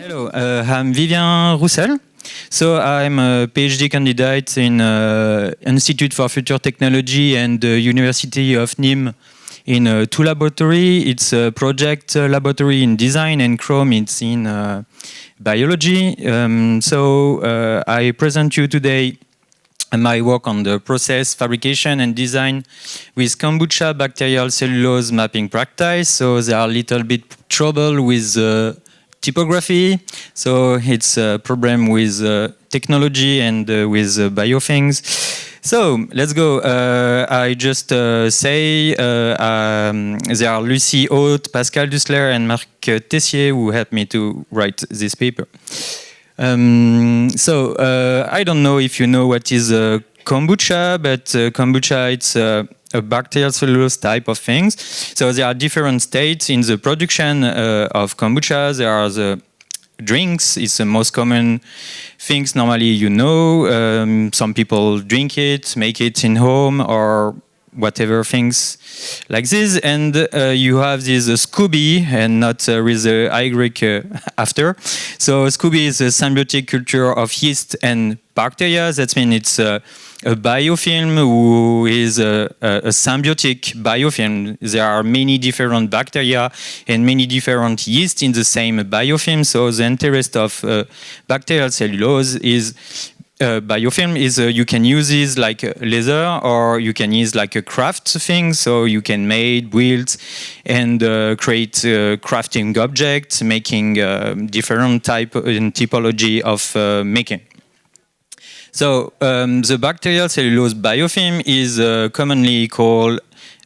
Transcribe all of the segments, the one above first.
Hello, I'm Vivien Roussel. So I'm a PhD candidate in Institute for Future Technology and the University of Nîmes in two laboratory. It's a project laboratory in design and Chrome it's in biology. So I present you today my work on the process, fabrication and design with Kombucha Bacterial Cellulose mapping practice. So there are a little bit trouble with typography. So it's a problem with technology and with biofilms. So let's go. I just say there are Lucile, Haute, Pascal, Dhulster and Marc Teyssier who helped me to write this paper. So I don't know if you know what is kombucha, but kombucha it's a bacterial cellulose type of things. So there are different states in the production of kombucha. There are the drinks. It's the most common things normally you know. Some people drink it, make it in home or whatever things like this, and you have this Scooby, and not with the Y after. So Scooby is a symbiotic culture of yeast and bacteria. That means it's a biofilm who is a symbiotic biofilm. There are many different bacteria and many different yeast in the same biofilm. So the interest of bacterial cellulose is biofilm is you can use this like leather, or you can use like a craft thing. So you can make, build, and create crafting objects, making different type and typology of making. So the bacterial cellulose biofilm is commonly called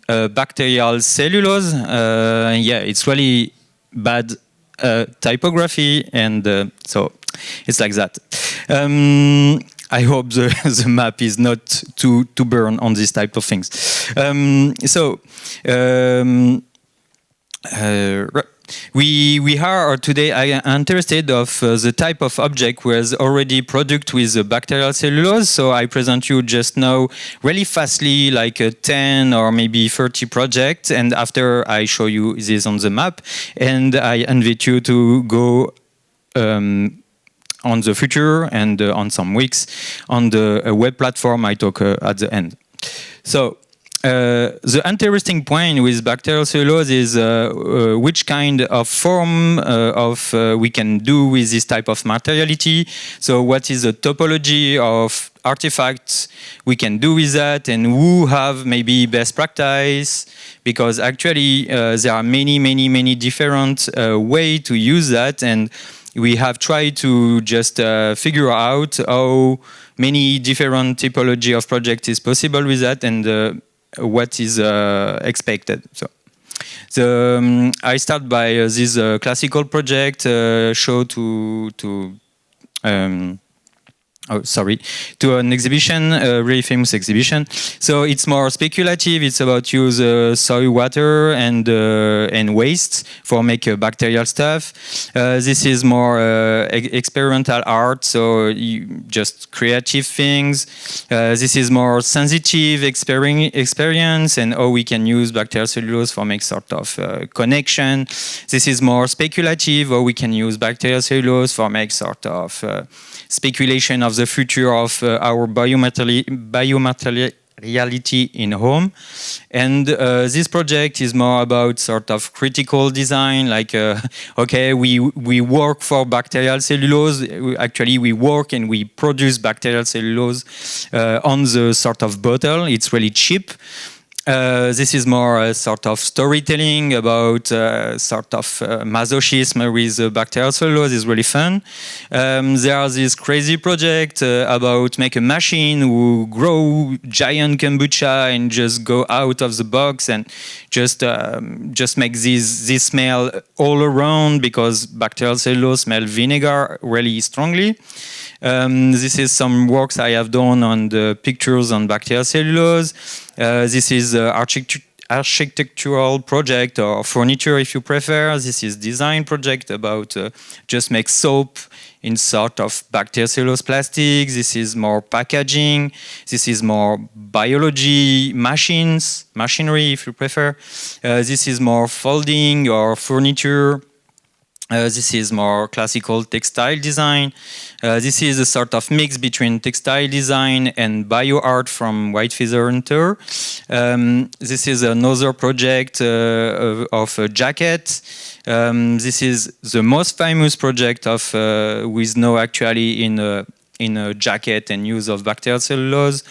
bacterial cellulose. Yeah, it's really bad typography, and so it's like that. I hope the map is not too burn on this type of things. We are today interested of the type of object was already produced with bacterial cellulose. So I present you just now really fastly like 10 or maybe 30 projects, and after I show you this on the map, and I invite you to go on the future and on some weeks on the web platform I talk at the end. So the interesting point with bacterial cellulose is which kind of form of we can do with this type of materiality. So what is the topology of artifacts we can do with that, and who have maybe best practice, because actually there are many different ways to use that, and we have tried to just figure out how many different typology of projects is possible with that, and what is expected. So I start by this classical project show to an exhibition, a really famous exhibition. So it's more speculative. It's about use soil, water, and waste for make bacterial stuff. This is more experimental art, so just creative things. This is more sensitive experience, and how we can use bacterial cellulose for make sort of connection. This is more speculative, how we can use bacterial cellulose for make sort of speculation of the future of our biomateriality in home. And this project is more about sort of critical design, like, okay, we work for bacterial cellulose. Actually, we work and we produce bacterial cellulose on the sort of bottle. It's really cheap. This is more a sort of storytelling about sort of masochism with bacterial cellulose. Is really fun. There are this crazy project about make a machine who grow giant kombucha and just go out of the box and just make this smell all around, because bacterial cellulose smell vinegar really strongly. This is some works I have done on the pictures on bacterial cellulose. This is architectural project, or furniture if you prefer. This is design project about just make soap in sort of bacterial cellulose plastic. This is more packaging. This is more biology machinery if you prefer. This is more folding or furniture. This is more classical textile design. This is a sort of mix between textile design and bioart from White Feather Hunter. This is another project of a jacket. This is the most famous project of with Snow actually in a jacket and use of bacterial cellulose.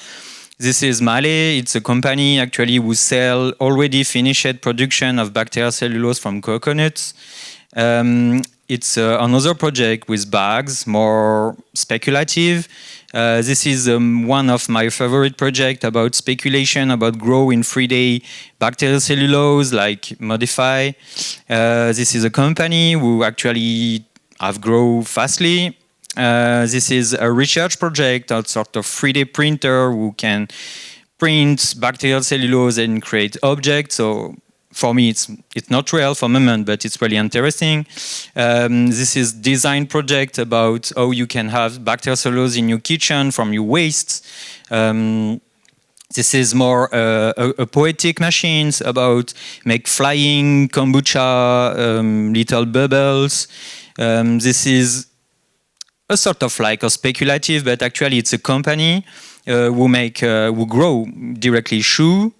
This is Male. It's a company actually who sell already finished production of bacterial cellulose from coconuts. It's another project with bags, more speculative. This is one of my favorite projects about speculation about grow in 3-day bacterial cellulose, like Modify. This is a company who actually have grown fastly. This is a research project, a sort of 3D printer who can print bacterial cellulose and create objects. So for me, it's not real for the moment, but it's really interesting. This is design project about how you can have bacterial cellulose in your kitchen from your waste. This is more a poetic machines about make flying kombucha, little bubbles. This is a sort of like a speculative, but actually it's a company who grow directly shoe.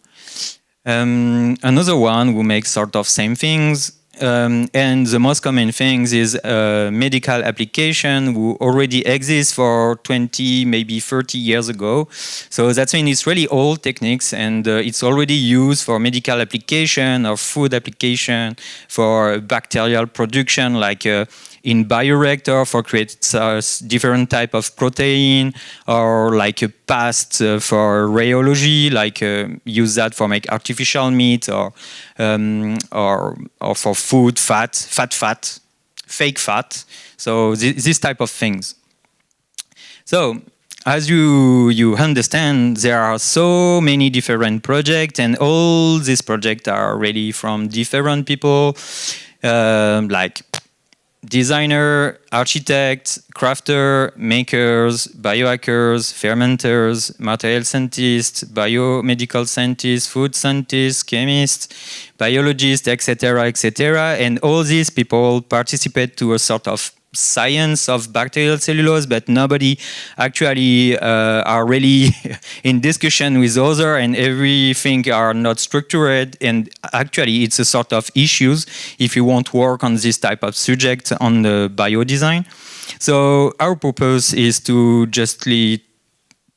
Another one who makes sort of same things. And the most common things is medical application who already exists for 20, maybe 30 years ago. So that means it's really old techniques and it's already used for medical application or food application for bacterial production, like in bioreactor for create different type of protein, or like a past for rheology, like use that for make artificial meat or for food fat, fake fat. So this type of things. So as you understand, there are so many different projects, and all these projects are really from different people, like designer, architect, crafter, makers, biohackers, fermenters, material scientists, biomedical scientists, food scientists, chemists, biologists, etc., etc. And all these people participate to a sort of science of bacterial cellulose, but nobody actually are really in discussion with other, and everything are not structured. And actually it's a sort of issues if you want to work on this type of subject on the biodesign. So our purpose is to justly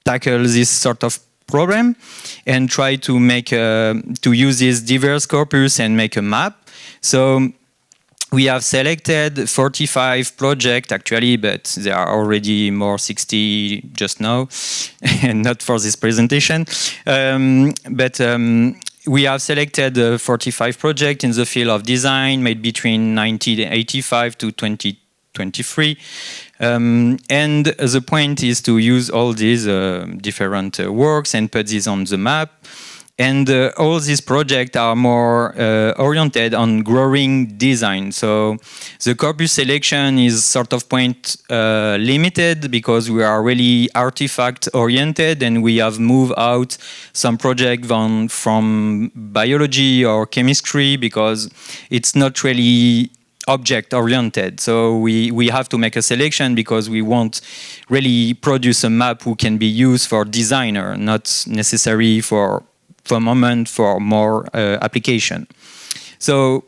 tackle this sort of problem and try to make to use this diverse corpus and make a map. So we have selected 45 projects actually, but there are already more 60 just now, and not for this presentation. We have selected 45 projects in the field of design made between 1985 to 2023. And the point is to use all these different works and put these on the map. And all these projects are more oriented on growing design. So the corpus selection is sort of point limited because we are really artifact oriented, and we have moved out some projects from biology or chemistry because it's not really object oriented. So we have to make a selection because we want really produce a map who can be used for designer, not necessary for moment for more application. So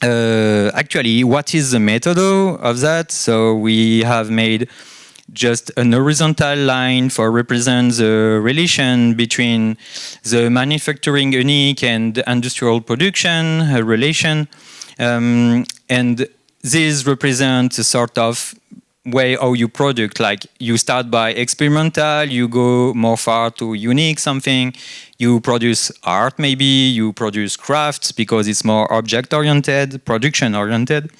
actually, what is the method of that? So we have made just an horizontal line for represent the relation between the manufacturing unique and industrial production relation. And this represents a sort of way how you product, like you start by experimental, you go more far to unique something, you produce art maybe, you produce crafts because it's more object oriented, production oriented,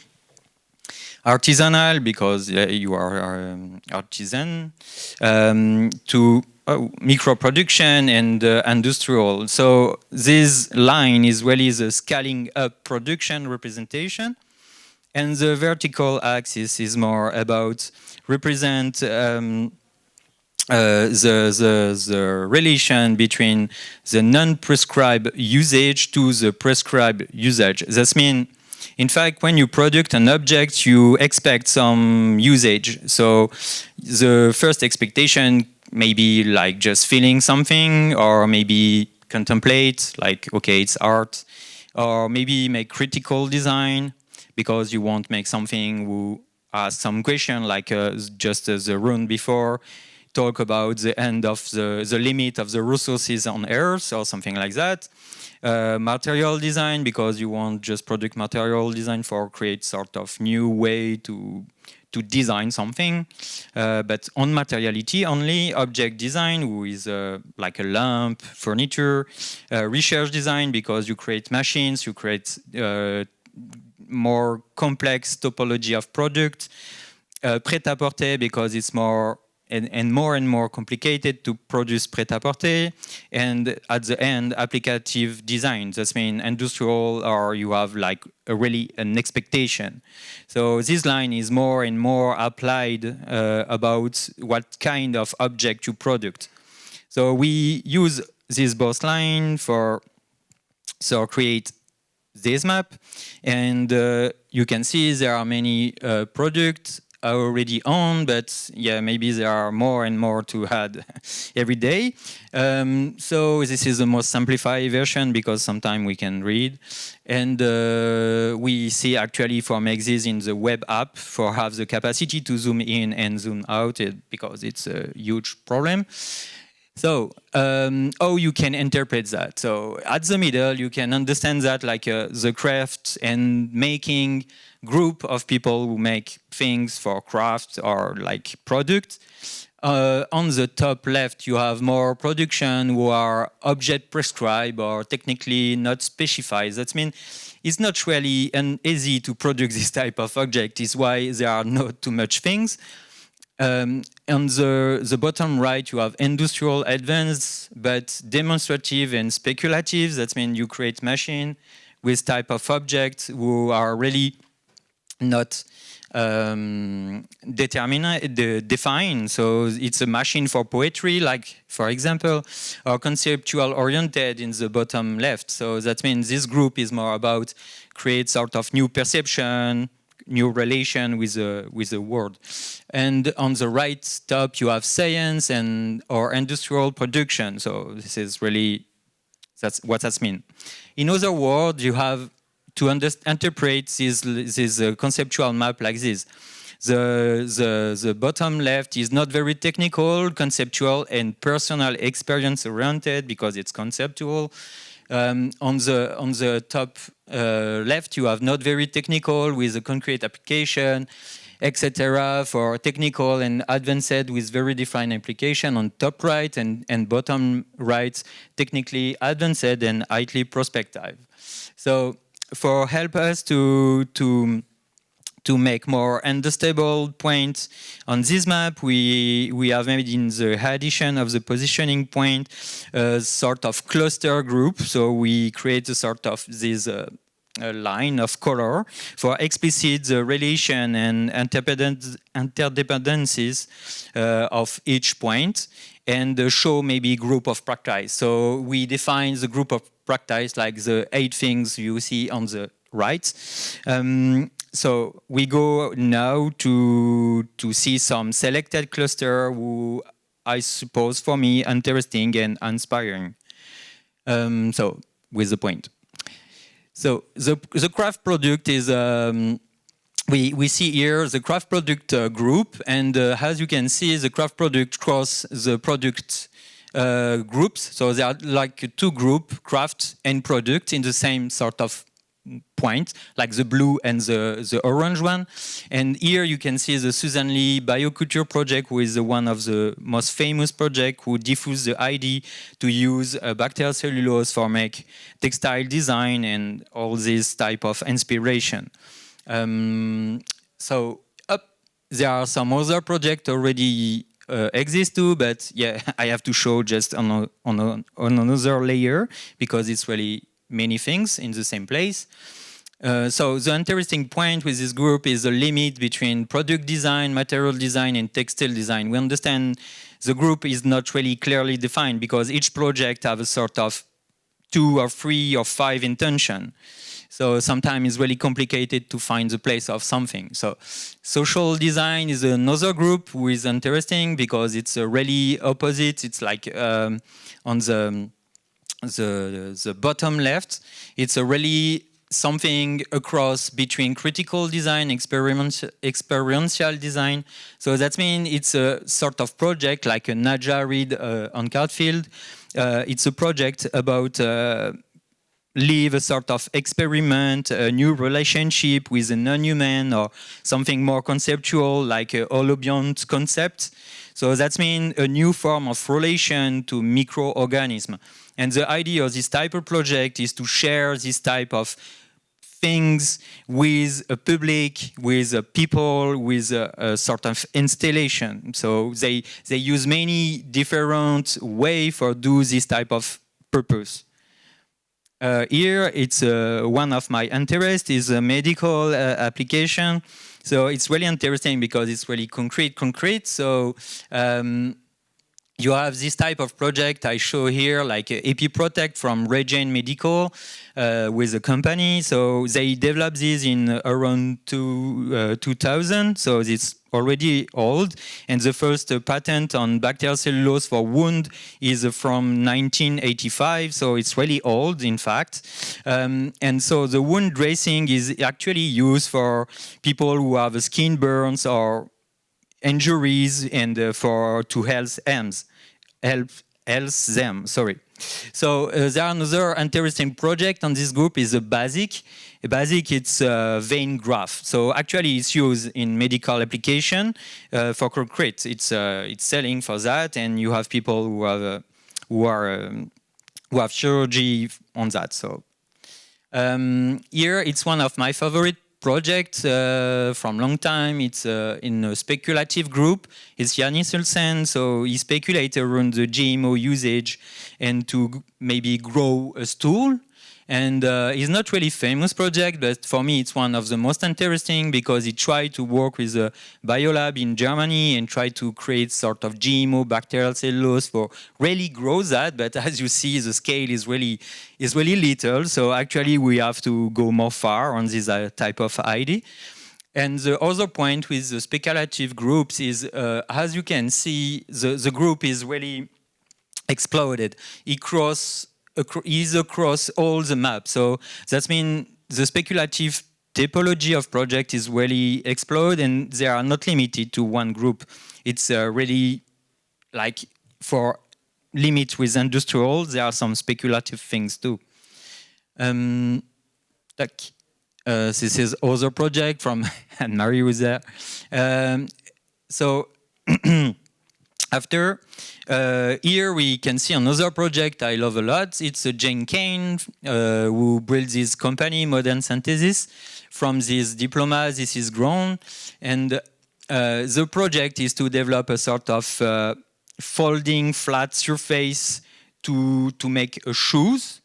artisanal because you are artisan, to micro production and industrial. So this line is really the scaling up production representation. And the vertical axis is more about represent the relation between the non-prescribed usage to the prescribed usage. That means In fact, when you produce an object, you expect some usage. So the first expectation may be like just feeling something, or maybe contemplate, like, okay, it's art, or maybe make critical design, because you won't make something who asks some question, like just as the rune before, talk about the end of the limit of the resources on Earth, or something like that. Material design, because you want just product material design for create sort of new way to design something, but on materiality only. Object design, who is like a lamp, furniture. Research design, because you create machines, you create more complex topology of product. Prêt-à-porter, because it's more and more complicated to produce prêt-à-porter. And at the end, applicative design. That means industrial, or you have like really an expectation. So this line is more and more applied about what kind of object you produce. So we use this both line for create this map, and you can see there are many products already on, but yeah, maybe there are more and more to add every day. So this is the most simplified version, because sometimes we can read. And we see actually for make this in the web app, for have the capacity to zoom in and zoom out, because it's a huge problem. So how you can interpret that? So at the middle, you can understand that like the craft and making group of people who make things for craft or like product. On the top left, you have more production who are object prescribed or technically not specified. That means it's not really easy to produce this type of object. It's why there are not too much things. On the bottom right, you have industrial advanced, but demonstrative and speculative. That means you create machine with type of objects who are really not defined. So it's a machine for poetry, like for example, or conceptual oriented in the bottom left. So that means this group is more about create sort of new perception, new relation with the world. And on the right top, you have science and or industrial production. So this is really, that's what that means. In other words, you have to interpret this conceptual map like this. The bottom left is not very technical, conceptual, and personal experience oriented, because it's conceptual. On the top left, you have not very technical with a concrete application, etc. For technical and advanced with very defined application on top right, and bottom right, technically advanced and highly prospective. So for help us to make more understandable points on this map, we have made in the addition of the positioning point a sort of cluster group. So we create a sort of this a line of color for explicit the relation and interdependencies of each point, and show maybe group of practice. So we define the group of practice like the 8 things you see on the right. So we go now to see some selected cluster who I suppose for me interesting and inspiring. So with the point. So the craft product is, we see here the craft product group, and as you can see, the craft product cross the product groups. So there are like 2 groups, craft and product, in the same sort of point, like the blue and the orange one. And here you can see the Susan Lee bioculture project, who is one of the most famous projects, who diffused the idea to use bacterial cellulose for make textile design and all this type of inspiration. So there are some other projects already exist too, but yeah, I have to show just on another layer, because it's really many things in the same place. So the interesting point with this group is the limit between product design, material design, and textile design. We understand the group is not really clearly defined, because each project has a sort of 2 or 3 or 5 intention. So sometimes it's really complicated to find the place of something. So social design is another group who is interesting because it's really opposite. It's like on the bottom left, it's a really something across between critical design, experiential design. So that means it's a sort of project like a Naja read on Cardfield. It's a project about live a sort of experiment, a new relationship with a non-human or something more conceptual like a holobiont concept. So that means a new form of relation to microorganisms. And the idea of this type of project is to share this type of things with a public, with a people, with a sort of installation. So they use many different ways for do this type of purpose. Here, it's one of my interests is a medical application. So it's really interesting because it's really concrete. So you have this type of project I show here, like EpiProtect from Regen Medical with a company. So they developed this in around 2000. So it's already old. And the first patent on bacterial cellulose for wound is from 1985. So it's really old, in fact. And so the wound dressing is actually used for people who have skin burns or injuries and to help them. Sorry. So there are another interesting project on this group is a basic. A basic, it's a vein graft. So actually, it's used in medical application for concrete. It's selling for that, and you have people who have surgery on that. So here, it's one of my favorite project from long time. It's in a speculative group. It's Yanis Ulsen, so he speculated around the GMO usage and to maybe grow a stool. And it's not really famous project, but for me it's one of the most interesting because he tried to work with a biolab in Germany and tried to create sort of GMO bacterial cellulose for really grow that. But as you see, the scale is really little. So actually we have to go more far on this type of idea. And the other point with the speculative groups is, as you can see, the group is really exploded. Is across all the maps. So that means the speculative typology of project is really explode, and they are not limited to one group. It's really like for limit with industrial, there are some speculative things too. This is other project from Anne-Marie was there. So after, here we can see another project I love a lot. It's Jane Kane who built this company, Modern Synthesis. From this diploma, this is grown. And the project is to develop a sort of folding flat surface to make a shoes.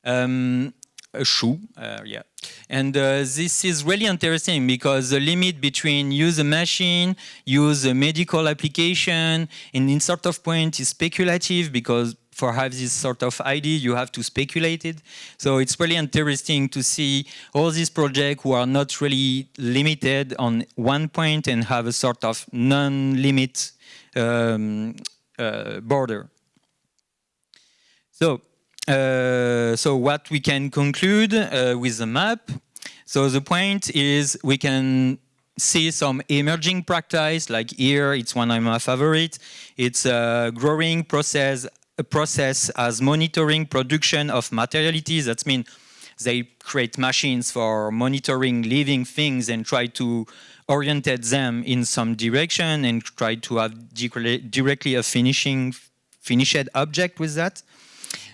Yeah. And this is really interesting because the limit between use a machine, use a medical application, and in sort of point is speculative because for have this sort of idea, you have to speculate it. So it's really interesting to see all these projects who are not really limited on one point and have a sort of non-limit border. So what we can conclude with the map. So the point is we can see some emerging practice, like here, it's one of my favorite. It's a growing process as monitoring production of materialities. That means they create machines for monitoring living things and try to orientate them in some direction and try to have directly a finished object with that.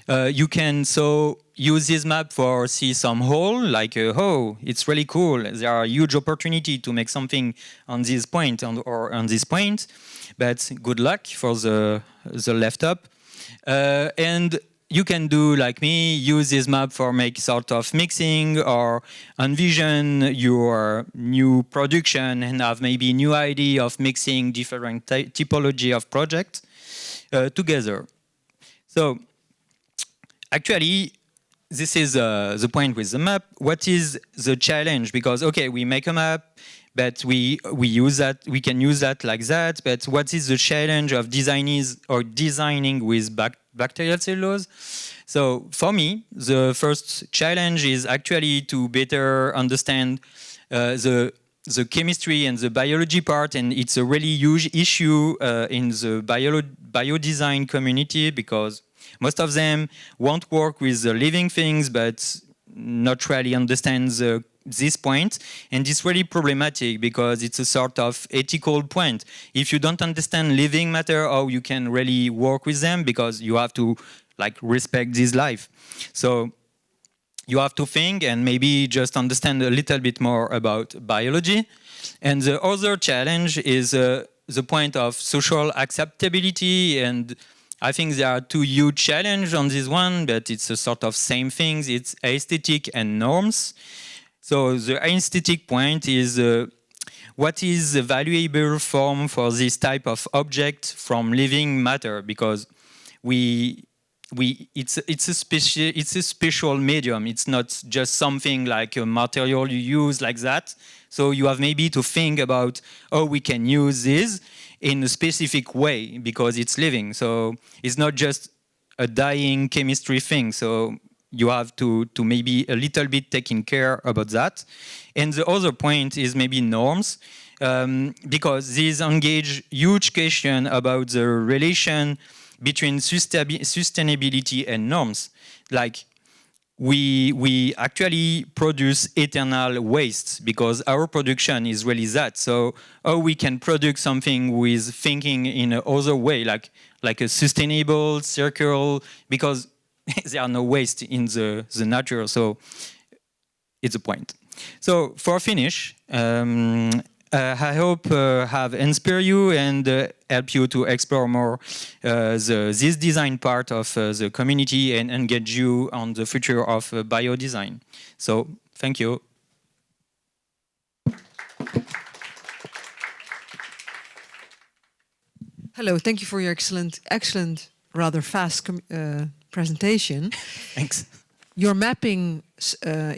You can so use this map for see some hole, like it's really cool. There are huge opportunity to make something on this point or on this point, but good luck for the left up. And you can do like me, use this map for make sort of mixing or envision your new production and have maybe new idea of mixing different typology of project together. So actually, this is the point with the map. What is the challenge? Because okay, we make a map, but we use that. We can use that like that. But what is the challenge of designing with bacterial cellulose? So for me, the first challenge is actually to better understand the chemistry and the biology part, and it's a really huge issue in the biodesign community because most of them won't work with the living things, but not really understand this point. And it's really problematic because it's a sort of ethical point. If you don't understand living matter, how you can really work with them, because you have to like respect this life. So you have to think and maybe just understand a little bit more about biology. And the other challenge is the point of social acceptability, and I think there are two huge challenges on this one, but it's a sort of same things. It's aesthetic and norms. So the aesthetic point is what is a valuable form for this type of object from living matter, because it's a special medium. It's not just something like a material you use like that. So you have maybe to think about how we can use this in a specific way because it's living. So it's not just a dying chemistry thing. So you have to maybe a little bit taking care about that. And the other point is maybe norms, because these engage huge question about the relation between sustainability and norms. Like we actually produce eternal waste because our production is really that. So how we can produce something with thinking in another way, like a sustainable circle, because there are no waste in the nature. So it's a point. So for finish, I hope have inspired you and help you to explore more this design part of the community and engage you on the future of biodesign. So thank you. Hello, thank you for your excellent, rather fast presentation. Thanks. Your mapping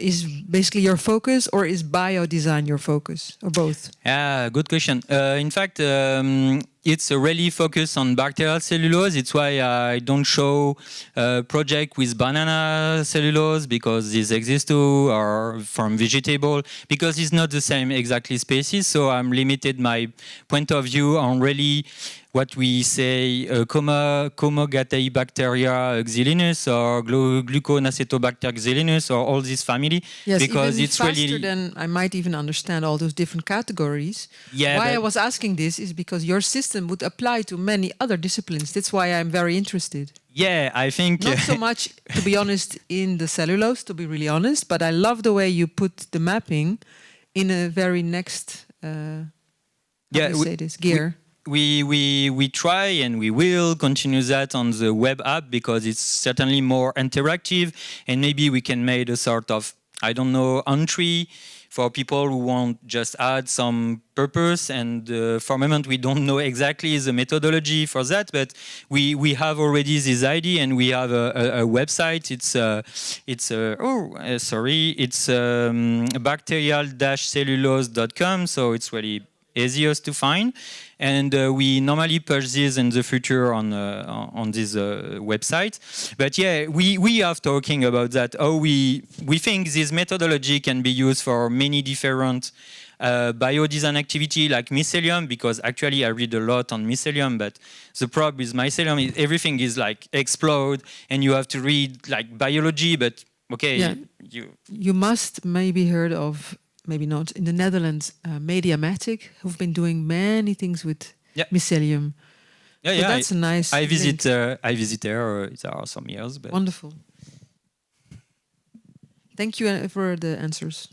is basically your focus, or is biodesign your focus, or both? Yeah, good question. In fact, it's really focused on bacterial cellulose. It's why I don't show a project with banana cellulose, because this exists too, or from vegetable, because it's not the same exactly species. So I'm limited my point of view on really what we say Kombucha Bacterial Cellulose or Gluconacetobacter Cellulose or all this family. Yes, because even it's faster really than I might even understand all those different categories. Yeah, why I was asking this is because your system would apply to many other disciplines. That's why I'm very interested. Yeah, I think not so much, to be honest, in the cellulose, to be really honest, but I love the way you put the mapping in a very next gear. We try and we will continue that on the web app because it's certainly more interactive, and maybe we can make a sort of, I don't know, entry for people who want just add some purpose. And for the moment we don't know exactly the methodology for that, but we have already this idea, and we have a website. It's bacterial-cellulose.com, so it's really easiest to find, and we normally push this in the future on this website. But yeah, we are talking about that. How we think this methodology can be used for many different biodesign activity like mycelium, because actually I read a lot on mycelium, but the problem with mycelium is everything is like explode, and you have to read like biology. But okay, yeah, you must maybe heard of, maybe not, in the Netherlands, Mediamatic, who've been doing many things with mycelium. Yeah, so that's a nice. I visit there. There are some years. But wonderful. Thank you for the answers.